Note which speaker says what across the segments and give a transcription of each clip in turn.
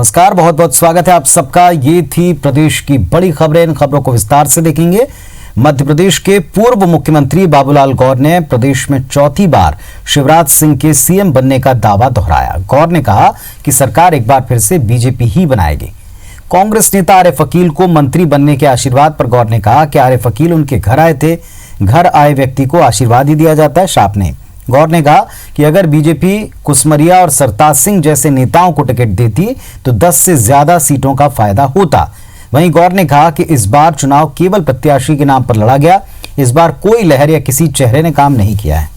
Speaker 1: नमस्कार, बहुत बहुत स्वागत है आप सबका। ये थी प्रदेश की बड़ी खबरें। इन खबरों को विस्तार से देखेंगे। मध्य प्रदेश के पूर्व मुख्यमंत्री बाबूलाल गौर ने प्रदेश में चौथी बार शिवराज सिंह के सीएम बनने का दावा दोहराया। गौर ने कहा कि सरकार एक बार फिर से बीजेपी ही बनाएगी। कांग्रेस नेता आरिफ अकील को मंत्री बनने के आशीर्वाद पर गौर ने कहा कि आरिफ अकील उनके घर आए थे, घर आए व्यक्ति को आशीर्वाद ही दिया जाता है, शाप नहीं। गौर ने कहा कि अगर बीजेपी कुसमरिया और सरताज सिंह जैसे नेताओं को टिकट देती तो 10 से ज्यादा सीटों का फायदा होता। वहीं गौर ने कहा कि इस बार चुनाव केवल प्रत्याशी के नाम पर लड़ा गया, इस बार कोई लहर या किसी चेहरे ने काम नहीं किया है।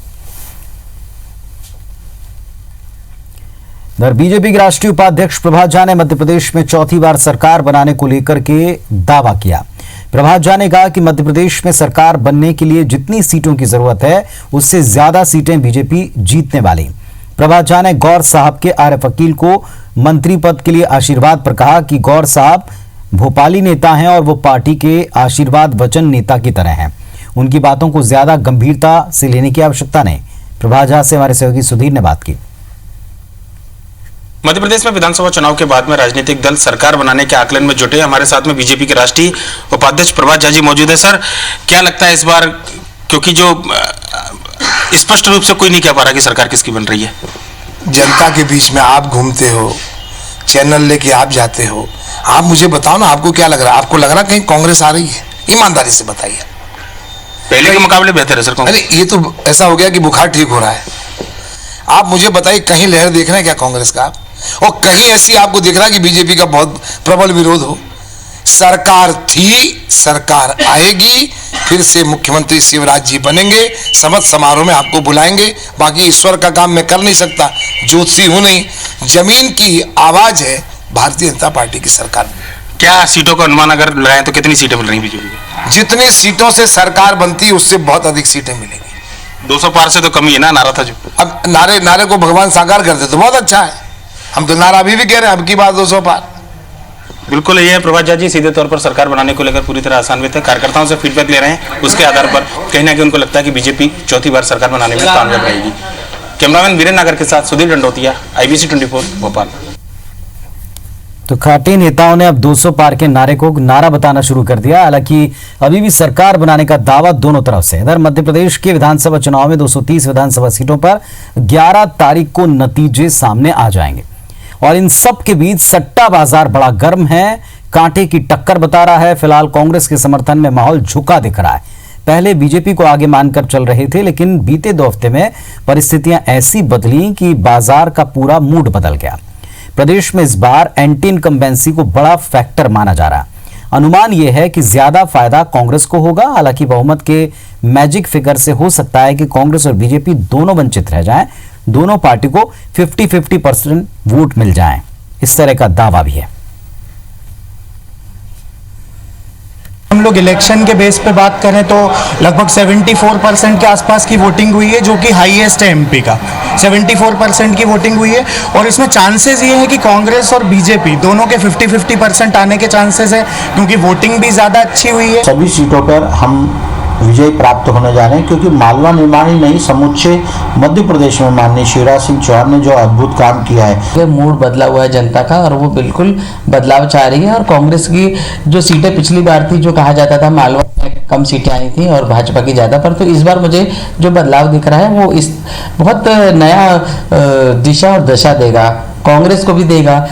Speaker 1: इधर बीजेपी के राष्ट्रीय उपाध्यक्ष प्रभात झा ने मध्य प्रदेश में चौथी बार सरकार बनाने को लेकर के दावा किया। प्रभात झा ने कहा कि मध्य प्रदेश में सरकार बनने के लिए जितनी सीटों की जरूरत है उससे ज्यादा सीटें बीजेपी जीतने वाली। प्रभात झा ने गौर साहब के आरिफ अकील को मंत्री पद के लिए आशीर्वाद पर कहा कि गौर साहब भोपाली नेता हैं और वो पार्टी के आशीर्वाद वचन नेता की तरह हैं। उनकी बातों को ज्यादा गंभीरता से लेने की आवश्यकता नहीं। प्रभात झा से हमारे सहयोगी सुधीर ने बात की।
Speaker 2: मध्य प्रदेश में विधानसभा चुनाव के बाद में राजनीतिक दल सरकार बनाने के आकलन में जुटे। हमारे साथ में बीजेपी के राष्ट्रीय उपाध्यक्ष प्रभात झा जी मौजूद है। सर, क्या लगता है इस बार, क्योंकि जो स्पष्ट रूप से कोई नहीं कह पा रहा कि सरकार किसकी बन रही है?
Speaker 3: जनता के बीच में आप घूमते हो, चैनल लेके आप जाते हो, आप मुझे बताओ ना, आपको क्या लग रहा है? आपको लग रहा कहीं कांग्रेस आ रही है? ईमानदारी से बताइए।
Speaker 2: पहले के मुकाबले बेहतर है सर?
Speaker 3: अरे ये तो ऐसा हो गया कि बुखार ठीक हो रहा है। आप मुझे बताइए, कहीं लहर देख रहे हैं क्या कांग्रेस का आप? और कहीं ऐसी आपको दिख रहा है कि बीजेपी का बहुत प्रबल विरोध हो? सरकार थी, सरकार आएगी, फिर से मुख्यमंत्री शिवराज जी बनेंगे, शपथ समारोह में आपको बुलाएंगे। बाकी ईश्वर का काम मैं कर नहीं सकता, ज्योतिषी हूं नहीं। जमीन की आवाज है भारतीय जनता पार्टी की सरकार।
Speaker 2: क्या सीटों का अनुमान अगर लगाएं तो कितनी सीटें मिल रही बीजेपी को?
Speaker 3: जितनी सीटों से सरकार बनती उससे बहुत अधिक सीटें मिलेंगी।
Speaker 2: 200 पार से तो कम ही है ना, नारा था जो।
Speaker 3: अब नारे को भगवान साकार कर दे तो बहुत अच्छा है। हम तो नारा अभी भी कह रहे हैं, अब की बात 200 पार।
Speaker 2: बिल्कुल ये है प्रभात झा जी, सीधे तौर पर सरकार बनाने को लेकर पूरी तरह आसान्वित है। कार्यकर्ताओं से फीडबैक ले रहे हैं, उसके आधार पर कहीं ना कहीं उनको लगता है कि बीजेपी चौथी बार सरकार बनाने में कामयाब रहेगी। कैमरामैन वीरेंद्र नागर के साथ सुधीर दंडोतिया, IBC 24 भोपाल।
Speaker 1: तो खाटी नेताओं ने अब 200 पार के नारे को नारा बताना शुरू कर दिया। हालांकि अभी भी सरकार बनाने का दावा दोनों तरफ से। इधर मध्य प्रदेश के विधानसभा चुनाव में 230 विधानसभा सीटों पर 11 तारीख को नतीजे सामने आ जाएंगे और इन सब के बीच सट्टा बाजार बड़ा गर्म है, कांटे की टक्कर बता रहा है। फिलहाल कांग्रेस के समर्थन में माहौल झुका दिख रहा है। पहले बीजेपी को आगे मानकर चल रहे थे, लेकिन बीते 2 हफ्ते में परिस्थितियां ऐसी बदली कि बाजार का पूरा मूड बदल गया। प्रदेश में इस बार एंटी इनकम्बेंसी को बड़ा फैक्टर माना जा रहा है। अनुमान यह है कि ज्यादा फायदा कांग्रेस को होगा। हालांकि बहुमत के मैजिक फिगर से हो सकता है कि कांग्रेस और बीजेपी दोनों वंचित रह जाएं, दोनों पार्टी को 50-50% वोट मिल जाएं, इस तरह का दावा भी है।
Speaker 4: हम लोग इलेक्शन के बेस पे बात करें तो लगभग 74% के आसपास की वोटिंग हुई है, जो कि हाईएस्ट है MP का। 74% की वोटिंग हुई है और इसमें चांसेस ये है कि कांग्रेस और बीजेपी दोनों के 50-50% आने के चांसेस है, क्योंकि वोटिंग भी ज़्यादा अच्छी हुई है।
Speaker 5: सभी सीटों पर हम विजय प्राप्त होने जा रहे हैं, क्योंकि मालवा निर्माण ही नहीं, समूचे मध्य प्रदेश में माननीय शिवराज सिंह चौहान ने जो अद्भुत काम किया है।
Speaker 6: मूड बदला हुआ है जनता का और वो बिल्कुल बदलाव चाह रही है। और कांग्रेस की जो सीटें पिछली बार थी, जो कहा जाता था मालवा में कम सीटें आई थी और भाजपा की ज़्यादा, पर तो इस बार मुझे जो बदलाव दिख रहा है वो इस बहुत नया दिशा और दशा देगा, कांग्रेस को भी देगा।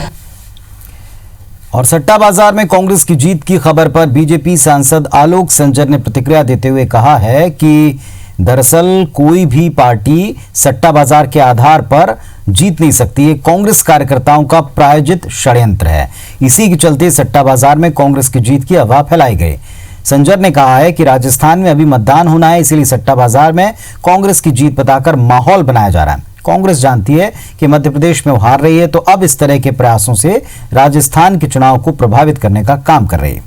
Speaker 1: और सट्टा बाजार में कांग्रेस की जीत की खबर पर बीजेपी सांसद आलोक संजर ने प्रतिक्रिया देते हुए कहा है कि दरअसल कोई भी पार्टी सट्टा बाजार के आधार पर जीत नहीं सकती। ये कांग्रेस कार्यकर्ताओं का प्रायोजित षड्यंत्र है। इसी के चलते सट्टा बाजार में कांग्रेस की जीत की अफवाह फैलाई गई। संजर ने कहा है कि राजस्थान में अभी मतदान होना है, इसीलिए सट्टा बाजार में कांग्रेस की जीत बताकर माहौल बनाया जा रहा है। कांग्रेस जानती है कि मध्य प्रदेश में वो हार रही है, तो अब इस तरह के प्रयासों से राजस्थान के चुनाव को प्रभावित करने का काम कर रही है।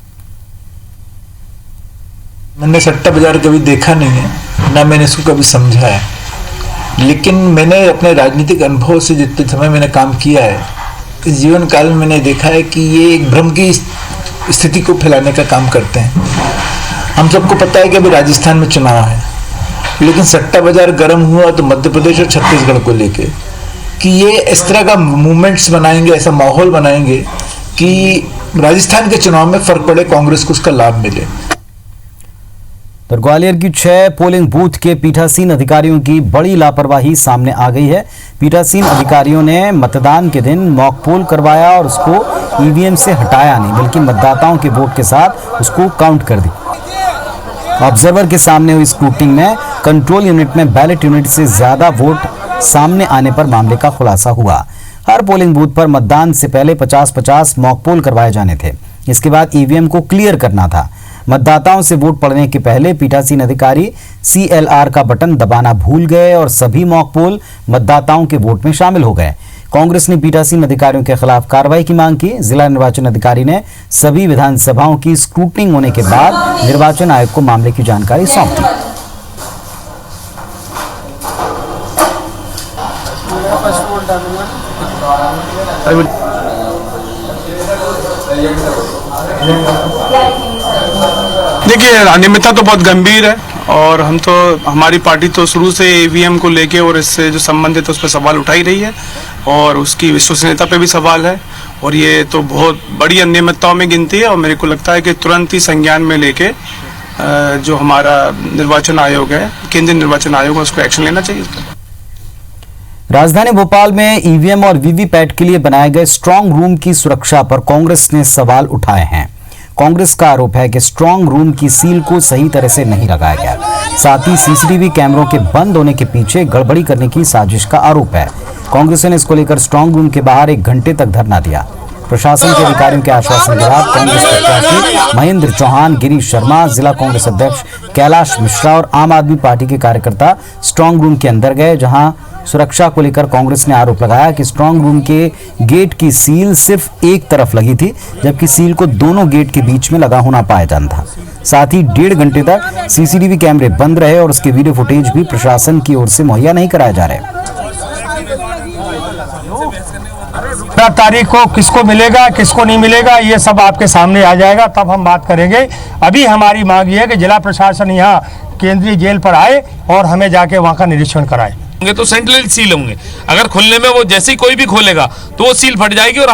Speaker 7: मैंने सट्टा बाजार कभी देखा नहीं है, ना मैंने इसको कभी समझा है, लेकिन मैंने अपने राजनीतिक अनुभव से जितने समय मैंने काम किया है, इस जीवन काल में मैंने देखा है कि ये एक भ्रम की स्थिति को फैलाने का काम करते हैं। हम सबको पता है कि अभी राजस्थान में चुनाव है, लेकिन सट्टा बाजार गर्म हुआ तो मध्य प्रदेश और छत्तीसगढ़ को लेके कि ये इस तरह का मूवमेंट्स बनाएंगे, ऐसा माहौल बनाएंगे कि राजस्थान के चुनाव में फर्क पड़े, कांग्रेस को उसका लाभ मिले।
Speaker 1: तो ग्वालियर की 6 पोलिंग बूथ के पीठासीन अधिकारियों की बड़ी लापरवाही सामने आ गई है। पीठासीन अधिकारियों ने मतदान के दिन मॉक पोल करवाया और उसको ईवीएम से हटाया नहीं, बल्कि मतदाताओं के वोट के साथ उसको काउंट कर दी। ऑब्जर्वर के सामने हुई स्क्रूटिंग में कंट्रोल यूनिट में बैलेट यूनिट से ज्यादा वोट सामने आने पर मामले का खुलासा हुआ। हर पोलिंग बूथ पर मतदान से पहले 50-50 मॉक पोल करवाए जाने थे। इसके बाद ईवीएम को क्लियर करना था। मतदाताओं से वोट पड़ने के पहले पीठासीन अधिकारी CLR का बटन दबाना भूल गए और सभी मॉक पोल मतदाताओं के वोट में शामिल हो गए। कांग्रेस ने पीठासीन अधिकारियों के खिलाफ कार्रवाई की मांग की। जिला निर्वाचन अधिकारी ने सभी विधानसभाओं की स्क्रूटनिंग होने के बाद निर्वाचन आयोग को मामले की जानकारी सौंप दी।
Speaker 8: देखिए, अनियमितता तो बहुत गंभीर है और हमारी पार्टी तो शुरू से ईवीएम को लेके और इससे जो संबंधित है उस पर सवाल उठा ही रही है और उसकी विश्वसनीयता पे भी सवाल है और ये तो बहुत बड़ी अनियमितताओं में गिनती है और मेरे को लगता है कि तुरंत ही संज्ञान में लेके जो हमारा निर्वाचन आयोग है, केंद्रीय निर्वाचन आयोग है, उसको एक्शन लेना चाहिए।
Speaker 1: राजधानी भोपाल में ईवीएम और वीवीपैट के लिए बनाए गए स्ट्रांग रूम की सुरक्षा पर कांग्रेस ने सवाल उठाए हैं। कांग्रेस का आरोप है कि स्ट्रांग रूम की सील को सही तरह से नहीं लगाया गया। साथ ही सीसीटीवी कैमरों के बंद होने के पीछे गड़बड़ी करने की साजिश का आरोप है। कांग्रेस ने इसको लेकर स्ट्रांग रूम के बाहर 1 घंटे तक धरना दिया। प्रशासन के अधिकारियों के आश्वासन के बाद कांग्रेस प्रत्याशी महेंद्र चौहान, गिरीश शर्मा, जिला कांग्रेस अध्यक्ष कैलाश मिश्रा और आम आदमी पार्टी के कार्यकर्ता स्ट्रांग रूम के अंदर गए, जहां सुरक्षा को लेकर कांग्रेस ने आरोप लगाया कि स्ट्रांग रूम के गेट की सील सिर्फ एक तरफ लगी थी, जबकि सील को दोनों गेट के बीच में लगा होना पाया जाता था। साथ ही 1.5 घंटे तक सीसीटीवी कैमरे बंद रहे और उसके वीडियो फुटेज भी प्रशासन की ओर से मुहैया नहीं कराए जा रहे।
Speaker 9: 15 तारीख को किसको मिलेगा, किसको नहीं मिलेगा, ये सब आपके सामने आ जाएगा, तब हम बात करेंगे। अभी हमारी मांग ये है कि जिला प्रशासन यहाँ केंद्रीय जेल पर आए और हमें जाके वहाँ का निरीक्षण कराए।
Speaker 10: तो सेंट्रल सील होंगे, अगर खुलने में वो जैसे ही कोई भी खोलेगा तो वो सील फट जाएगी और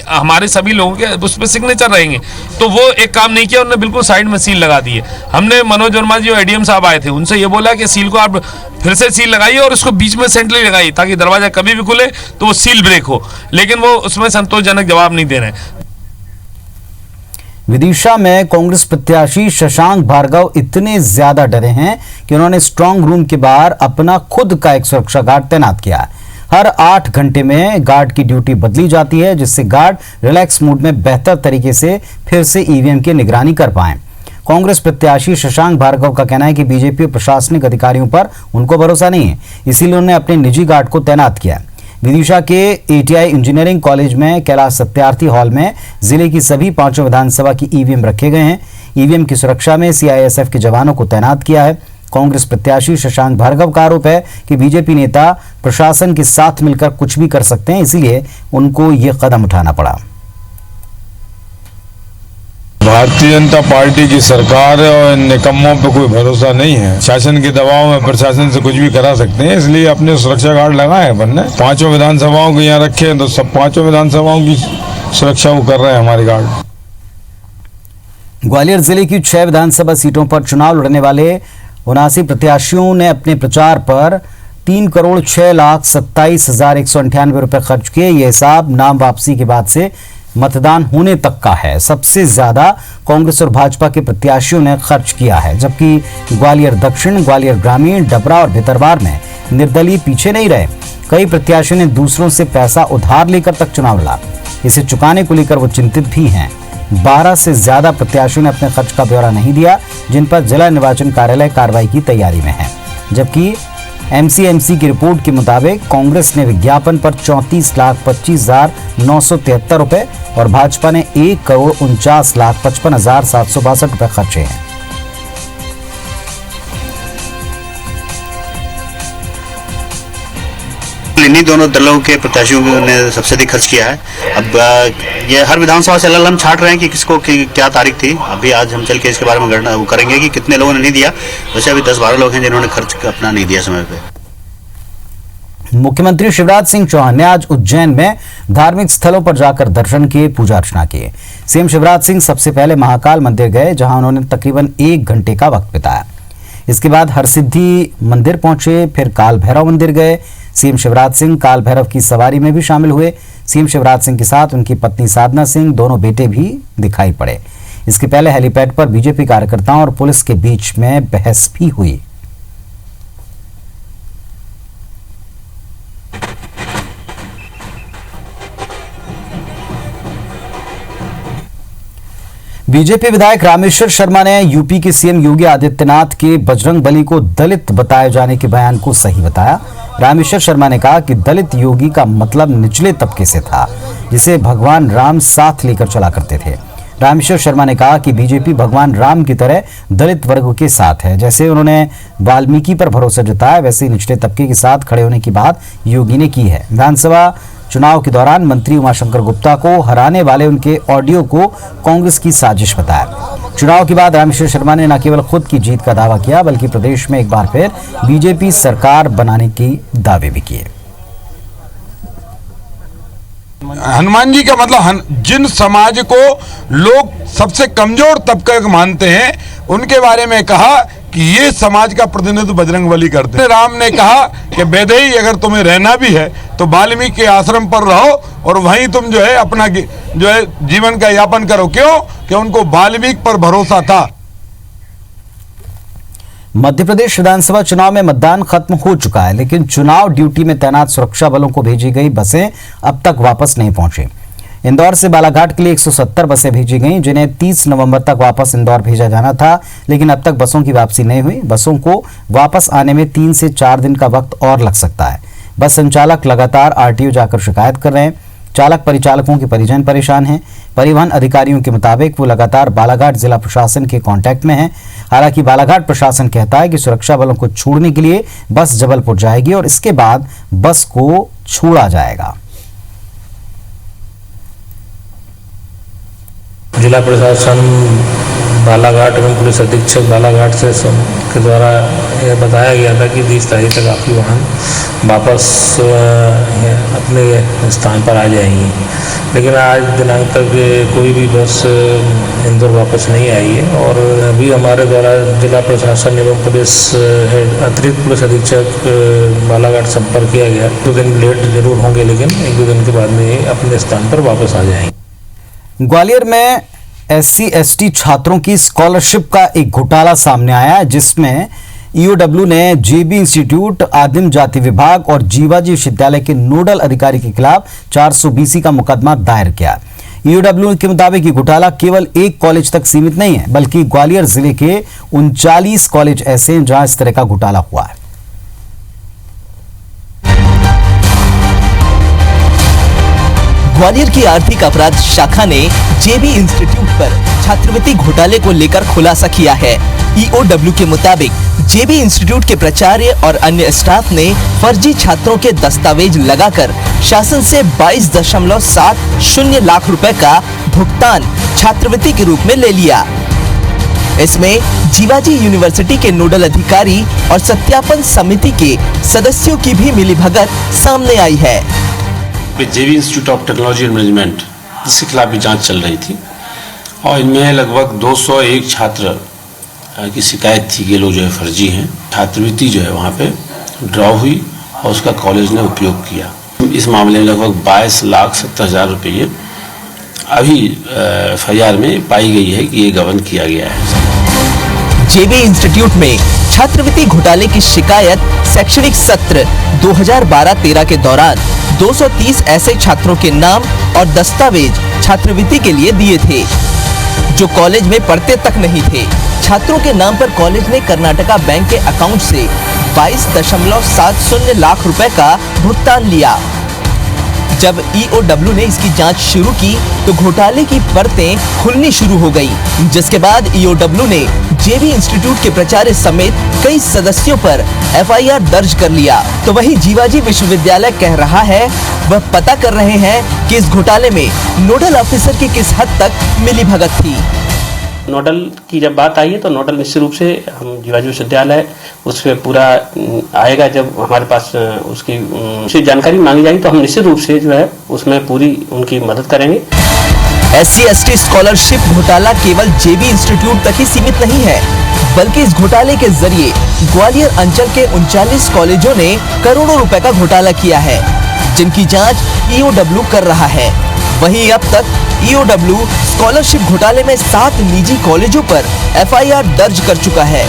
Speaker 10: हमारे सभी लोगों के उस पर सिग्नेचर रहेंगे। तो वो एक काम नहीं किया, उन्होंने बिल्कुल साइड में सील लगा दी है। हमने मनोज वर्मा जी और ADM साहब आए थे, उनसे ये बोला कि सील को आप फिर से सील लगाइए और उसको बीच में सेंट्रली लगाइए ताकि दरवाजा कभी भी खुले तो वो सील ब्रेक हो, लेकिन वो उसमें संतोषजनक जवाब नहीं दे रहे।
Speaker 1: विदिशा में कांग्रेस प्रत्याशी शशांक भार्गव इतने ज्यादा डरे हैं कि उन्होंने स्ट्रांग रूम के बाहर अपना खुद का एक सुरक्षा गार्ड तैनात किया है। हर 8 घंटे में गार्ड की ड्यूटी बदली जाती है, जिससे गार्ड रिलैक्स मूड में बेहतर तरीके से फिर से ईवीएम की निगरानी कर पाएं। कांग्रेस प्रत्याशी शशांक भार्गव का कहना है कि बीजेपी प्रशासनिक अधिकारियों पर उनको भरोसा नहीं है, इसीलिए उन्होंने अपने निजी गार्ड को तैनात किया। विदिशा के ATI इंजीनियरिंग कॉलेज में कैलाश सत्यार्थी हॉल में जिले की सभी 5 विधानसभा की ईवीएम रखे गए हैं। ईवीएम की सुरक्षा में CISF के जवानों को तैनात किया है। कांग्रेस प्रत्याशी शशांक भार्गव का आरोप है कि बीजेपी नेता प्रशासन के साथ मिलकर कुछ भी कर सकते हैं, इसीलिए उनको ये कदम उठाना पड़ा।
Speaker 11: भारतीय जनता पार्टी की सरकार और निकम्मों पे कोई भरोसा नहीं है। शासन के दबाव में प्रशासन से कुछ भी करा सकते हैं, इसलिए अपने सुरक्षा गार्ड लगाए अपन ने। 5 विधानसभाओं को यहाँ रखे हैं तो सब 5 विधानसभाओं की सुरक्षा वो कर रहे हैं हमारे गार्ड।
Speaker 1: ग्वालियर जिले की 6 विधानसभा सीटों पर चुनाव लड़ने वाले 79 प्रत्याशियों ने अपने प्रचार पर 3,06,27,198 रुपए खर्च किए। ये हिसाब नाम वापसी के बाद से मतदान होने तक का है। सबसे ज्यादा कांग्रेस और भाजपा के प्रत्याशियों ने खर्च किया है, जबकि ग्वालियर दक्षिण, ग्वालियर ग्रामीण, डबरा और भितरवार में निर्दलीय पीछे नहीं रहे। कई प्रत्याशियों ने दूसरों से पैसा उधार लेकर तक चुनाव लड़ा। इसे चुकाने को लेकर वो चिंतित भी हैं। 12 से ज्यादा प्रत्याशियों ने अपने खर्च का ब्यौरा नहीं दिया, जिन पर जिला निर्वाचन कार्यालय कार्रवाई की तैयारी में है। जबकि MCMC की रिपोर्ट के मुताबिक कांग्रेस ने विज्ञापन पर 34,25,973 रुपए और भाजपा ने 1,49,55,762 रुपए खर्चे हैं।
Speaker 12: इन्हीं दोनों दलों के प्रत्याशियों ने सबसे अधिक खर्च किया है। अब ये हर विधानसभा से अलग हम छांट रहे हैं कि किसको क्या तारीख थी। अभी आज हम चल के इसके बारे में गणना करेंगे कि कितने लोगों ने नहीं दिया। वैसे अभी 10-12 लोग हैं जिन्होंने खर्च अपना नहीं दिया समय पे।
Speaker 1: मुख्यमंत्री शिवराज सिंह चौहान ने आज उज्जैन में धार्मिक स्थलों पर जाकर दर्शन किए, पूजा अर्चना किए। सीएम शिवराज सिंह सबसे पहले महाकाल मंदिर गए, जहां उन्होंने तकरीबन 1 घंटे का वक्त बिताया। इसके बाद हरसिद्धि मंदिर पहुंचे, फिर काल भैरव मंदिर गए। सीएम शिवराज सिंह काल भैरव की सवारी में भी शामिल हुए। सीएम शिवराज सिंह के साथ उनकी पत्नी साधना सिंह, दोनों बेटे भी दिखाई पड़े। इसके पहले हेलीपैड पर बीजेपी कार्यकर्ताओं और पुलिस के बीच में बहस भी हुई। बीजेपी विधायक रामेश्वर शर्मा ने यूपी के सीएम योगी आदित्यनाथ के बजरंगबली को दलित बताए जाने के बयान को सही बताया। रामेश्वर शर्मा ने कहा कि दलित योगी का मतलब निचले तबके से था, जिसे भगवान राम साथ लेकर चला करते थे। रामेश्वर शर्मा ने कहा कि बीजेपी भगवान राम की तरह दलित वर्ग के साथ है। जैसे उन्होंने वाल्मीकि पर भरोसा जताया, वैसे ही निचले तबके के साथ खड़े होने की बात योगी ने की है। विधानसभा चुनाव के दौरान मंत्री उमाशंकर गुप्ता को हराने वाले उनके ऑडियो को कांग्रेस की साजिश बताया। चुनाव के बाद रामेश्वर शर्मा ने न केवल खुद की जीत का दावा किया, बल्कि प्रदेश में एक बार फिर बीजेपी सरकार बनाने की दावे भी किए।
Speaker 11: हनुमान जी का मतलब जिन समाज को लोग सबसे कमजोर तबके मानते हैं, उनके बारे में कहा कि ये समाज का प्रतिनिधित्व बजरंगबली करते हैं। राम ने कहा कि वैदेही अगर तुम्हें रहना भी है तो वाल्मीकि के आश्रम पर रहो और वहीं तुम जो है अपना जो है जीवन का यापन करो। क्यों? कि उनको वाल्मीकि पर भरोसा था।
Speaker 1: मध्य प्रदेश विधानसभा चुनाव में मतदान खत्म हो चुका है, लेकिन चुनाव ड्यूटी में तैनात सुरक्षा बलों को भेजी गई बसें अब तक वापस नहीं पहुंची। इंदौर से बालाघाट के लिए 170 बसें भेजी गईं, जिन्हें 30 नवंबर तक वापस इंदौर भेजा जाना था, लेकिन अब तक बसों की वापसी नहीं हुई। बसों को वापस आने में 3 से 4 दिन का वक्त और लग सकता है। बस संचालक लगातार आरटीओ जाकर शिकायत कर रहे हैं। चालक परिचालकों के परिजन परेशान हैं। परिवहन अधिकारियों के मुताबिक वो लगातार बालाघाट जिला प्रशासन के कांटेक्ट में हैं। हालांकि बालाघाट प्रशासन कहता है कि सुरक्षा बलों को छोड़ने के लिए बस जबलपुर जाएगी और इसके बाद बस को छोड़ा जाएगा।
Speaker 13: जिला प्रशासन बालाघाट एवं पुलिस अधीक्षक बालाघाट से के द्वारा यह बताया गया था कि 20 तारीख तक आपकी वाहन वापस अपने स्थान पर आ जाएंगी, लेकिन आज दिनांक तक कोई भी बस इंदौर वापस नहीं आई है। और अभी हमारे द्वारा जिला प्रशासन एवं पुलिस अतिरिक्त पुलिस अधीक्षक बालाघाट संपर्क किया गया। 2 दिन लेट जरूर होंगे, लेकिन 1-2 दिन के बाद में अपने स्थान पर वापस आ जाएंगे।
Speaker 1: ग्वालियर में SC/ST छात्रों की स्कॉलरशिप का एक घोटाला सामने आया, जिसमें EOW ने JB इंस्टीट्यूट, आदिम जाति विभाग और जीवाजी विश्वविद्यालय के नोडल अधिकारी के खिलाफ 420 का मुकदमा दायर किया। EOW के मुताबिक ये घोटाला केवल एक कॉलेज तक सीमित नहीं है, बल्कि ग्वालियर जिले के 39 कॉलेज ऐसे हैं जहां इस तरह का घोटाला हुआ है।
Speaker 14: ग्वालियर की आर्थिक अपराध शाखा ने JB इंस्टीट्यूट पर छात्रवृत्ति घोटाले को लेकर खुलासा किया है। EOW के मुताबिक JB इंस्टीट्यूट के प्राचार्य और अन्य स्टाफ ने फर्जी छात्रों के दस्तावेज लगाकर शासन से 22.70 लाख रुपए का भुगतान छात्रवृत्ति के रूप में ले लिया। इसमें जीवाजी यूनिवर्सिटी के नोडल अधिकारी और सत्यापन समिति के सदस्यों की भी मिलीभगत सामने आई है।
Speaker 15: JB institute of technology and management, इसके खिलाफ भी जांच चल रही थी और इनमें लगभग 201 छात्र की शिकायत थी कि लोग जो है फर्जी हैं। छात्रवृत्ति जो है वहाँ पे ड्रॉ हुई और उसका कॉलेज ने उपयोग किया। इस मामले में लगभग 22,70,000 रुपये अभी FIR में पाई गई है कि ये गबन किया गया है।
Speaker 14: JB इंस्टीट्यूट में छात्रवृत्ति घोटाले की शिकायत शैक्षणिक सत्र 2012-13 के दौरान 230 ऐसे छात्रों के नाम और दस्तावेज छात्रवृत्ति के लिए दिए थे जो कॉलेज में पढ़ते तक नहीं थे। छात्रों के नाम पर कॉलेज ने कर्नाटका बैंक के अकाउंट से 22.70 लाख रुपए का भुगतान लिया। जब EOW ने इसकी जांच शुरू की तो घोटाले की परतें खुलनी शुरू हो गई, जिसके बाद EOW ने JB इंस्टीट्यूट के प्राचार्य समेत कई सदस्यों पर FIR दर्ज कर लिया। तो वहीं जीवाजी विश्वविद्यालय कह रहा है वह पता कर रहे हैं कि इस घोटाले में नोडल ऑफिसर की किस हद तक मिलीभगत थी।
Speaker 16: नोडल की जब बात आई है तो नोडल निश्चित रूप से हम जीवाजी विश्वविद्यालय उस पर पूरा आएगा। जब हमारे पास उसकी जानकारी मांगी जाएगी तो हम निश्चित रूप से जो है उसमें पूरी उनकी मदद करेंगे।
Speaker 14: SC/ST स्कॉलरशिप घोटाला केवल JB इंस्टीट्यूट तक ही सीमित नहीं है, बल्कि इस घोटाले के जरिए ग्वालियर अंचल के 39 कॉलेजों ने करोड़ों रुपए का घोटाला किया है, जिनकी जांच EOW कर रहा है। वहीं अब तक EOW स्कॉलरशिप घोटाले में 7 निजी कॉलेजों पर FIR दर्ज कर चुका है।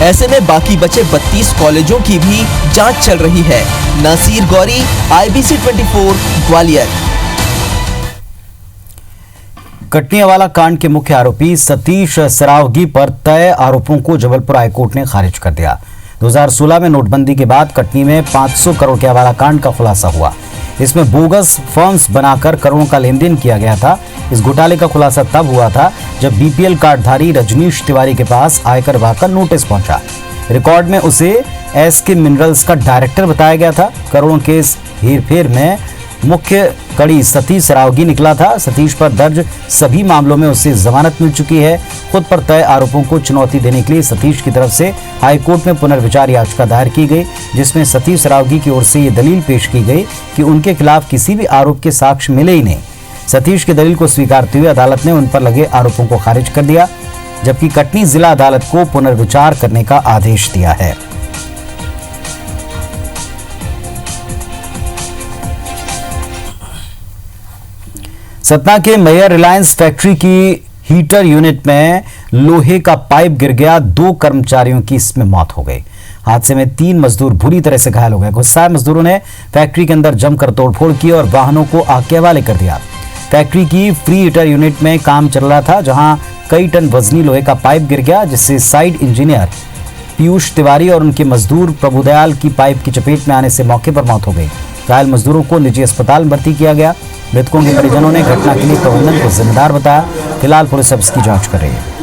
Speaker 14: ऐसे में बाकी बचे 32 कॉलेजों की भी जांच चल रही है। नासिर गौरी, IBC 24, ग्वालियर।
Speaker 1: कटनीवाला कांड के मुख्य आरोपी सतीश सरावगी पर तय आरोपों को जबलपुर हाईकोर्ट ने खारिज कर दिया। 2016 में नोटबंदी के बाद कटनी में 500 करोड़ के हवाला कांड का खुलासा हुआ। इसमें बोगस फर्म्स बनाकर करोड़ों का लेन देन किया गया था। इस घोटाले का खुलासा तब हुआ था जब BPL कार्डधारी रजनीश तिवारी के पास आयकर विभाग का नोटिस पहुंचा। रिकॉर्ड में उसे SK मिनरल्स का डायरेक्टर बताया गया था। करोड़ों के इस हेरफेर में मुख्य कड़ी सतीश सरावगी निकला था। सतीश पर दर्ज सभी मामलों में उसे जमानत मिल चुकी है। खुद पर तय आरोपों को चुनौती देने के लिए सतीश की तरफ से हाईकोर्ट में पुनर्विचार याचिका दायर की गई, जिसमें सतीश सरावगी की ओर से ये दलील पेश की गई कि उनके खिलाफ किसी भी आरोप के साक्ष्य मिले ही नहीं। सतीश की दलील को स्वीकारते हुए अदालत ने उन पर लगे आरोपों को खारिज कर दिया, जबकि कटनी जिला अदालत को पुनर्विचार करने का आदेश दिया है। सतना के मैयर रिलायंस फैक्ट्री की हीटर यूनिट में लोहे का पाइप गिर गया। 2 कर्मचारियों की इसमें मौत हो गई। हादसे में 3 मजदूर बुरी तरह से घायल हो गए। गुस्साए मजदूरों ने फैक्ट्री के अंदर जमकर तोड़फोड़ की और वाहनों को आग के हवाले कर दिया। फैक्ट्री की फ्री हीटर यूनिट में काम चल रहा था, जहां कई टन वजनी लोहे का पाइप गिर गया, जिससे साइड इंजीनियर पीयूष तिवारी और उनके मजदूर प्रभुदयाल की पाइप की चपेट में आने से मौके पर मौत हो गई। घायल मजदूरों को निजी अस्पताल में भर्ती किया गया। मृतकों के परिजनों ने घटना के लिए प्रबंधन को जिम्मेदार बताया। फिलहाल पुलिस अब इसकी जांच कर रही है।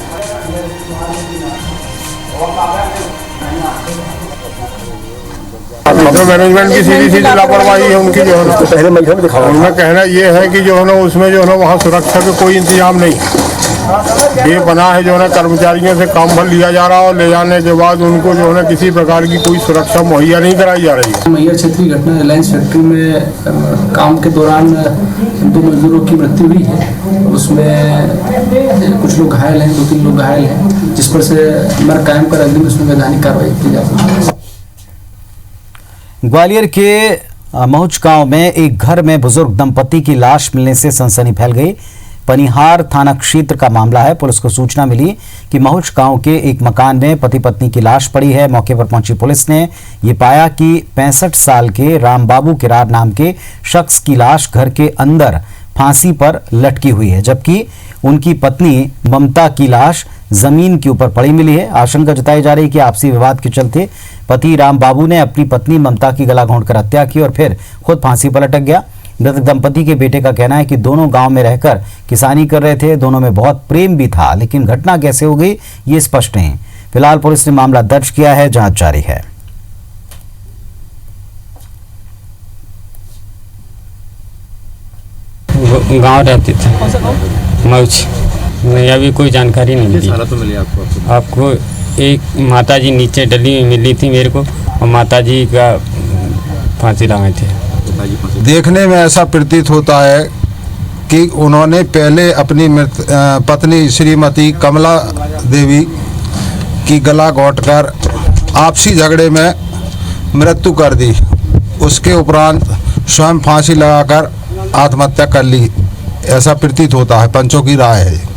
Speaker 17: मैनेजमेंट की सीधी लापरवाही है उनकी, जो है ना पहले महीने में दिखाया। उनका कहना ये है कि जो है ना उसमें जो है ना वहाँ सुरक्षा का कोई इंतजाम नहीं, ये बना है जो है ना कर्मचारियों से काम भर लिया जा रहा है और ले जाने के बाद उनको जो है ना किसी प्रकार की कोई सुरक्षा मुहैया नहीं कराई जा रही है।
Speaker 18: मैयर क्षेत्रीय घटना रिलायंस फैक्ट्री में काम के दौरान 2 मजदूरों की मृत्यु हुई है। उसमें कुछ लोग घायल हैं, 2-3 लोग घायल हैं, जिस पर से मर कायम कर अग्रिम उसमें वैधानिक कार्रवाई की जा रही है।
Speaker 1: ग्वालियर के महुच गांव में एक घर में बुजुर्ग दंपति की लाश मिलने से सनसनी फैल गई। पनिहार थाना क्षेत्र का मामला है। पुलिस को सूचना मिली कि महुच गांव के एक मकान में पति पत्नी की लाश पड़ी है। मौके पर पहुंची पुलिस ने ये पाया कि 65 साल के रामबाबू किरार नाम के शख्स की लाश घर के अंदर फांसी पर लटकी हुई है, जबकि उनकी पत्नी ममता की लाश जमीन के ऊपर पड़ी मिली है। आशंका जताई जा रही है कि आपसी विवाद के चलते पति रामबाबू ने अपनी पत्नी ममता की गला घोंटकर हत्या की और फिर खुद फांसी पर लटक गया। मृतक दंपति के बेटे का कहना है कि दोनों गांव में रहकर किसानी कर रहे थे, दोनों में बहुत प्रेम भी था, लेकिन घटना कैसे हो गई ये स्पष्ट नहीं। फिलहाल पुलिस ने मामला दर्ज किया है, जांच जारी है।
Speaker 19: गांव रहते थे मऊच में, अभी कोई जानकारी नहीं मिली। तो मिली आपको एक माताजी नीचे डली हुई मिली थी मेरे को, और माताजी का फांसी लगाए थे।
Speaker 20: देखने में ऐसा प्रतीत होता है कि उन्होंने पहले अपनी पत्नी श्रीमती कमला देवी की गला घोंटकर आपसी झगड़े में मृत्यु कर दी। उसके उपरांत स्वयं फांसी लगाकर आत्महत्या कर ली, ऐसा प्रतीत होता है। पंचों की राय है।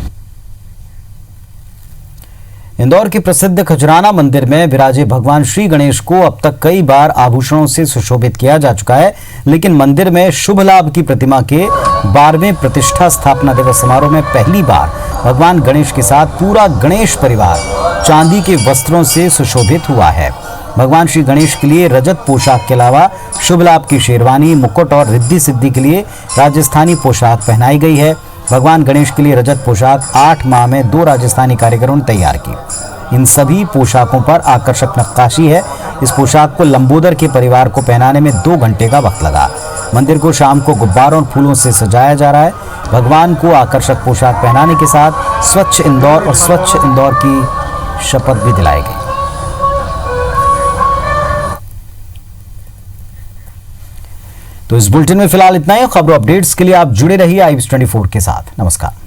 Speaker 1: इंदौर के प्रसिद्ध खजराना मंदिर में विराजे भगवान श्री गणेश को अब तक कई बार आभूषणों से सुशोभित किया जा चुका है, लेकिन मंदिर में शुभ लाभ की प्रतिमा के 12वें प्रतिष्ठा स्थापना दिवस समारोह में पहली बार भगवान गणेश के साथ पूरा गणेश परिवार चांदी के वस्त्रों से सुशोभित हुआ है। भगवान श्री गणेश के लिए रजत पोशाक के अलावा शुभ लाभ की शेरवानी, मुकुट और रिद्धि सिद्धि के लिए राजस्थानी पोशाक पहनाई गई है। भगवान गणेश के लिए रजत पोशाक 8 माह में 2 राजस्थानी कारीगरों ने तैयार की। इन सभी पोशाकों पर आकर्षक नक्काशी है। इस पोशाक को लंबोदर के परिवार को पहनाने में 2 घंटे का वक्त लगा। मंदिर को शाम को गुब्बारों और फूलों से सजाया जा रहा है। भगवान को आकर्षक पोशाक पहनाने के साथ स्वच्छ इंदौर और स्वच्छ इंदौर की शपथ भी दिलाई गई। तो इस बुलेटिन में फिलहाल इतना ही। खबरों अपडेट्स के लिए आप जुड़े रहिए IBS 24 के साथ। नमस्कार।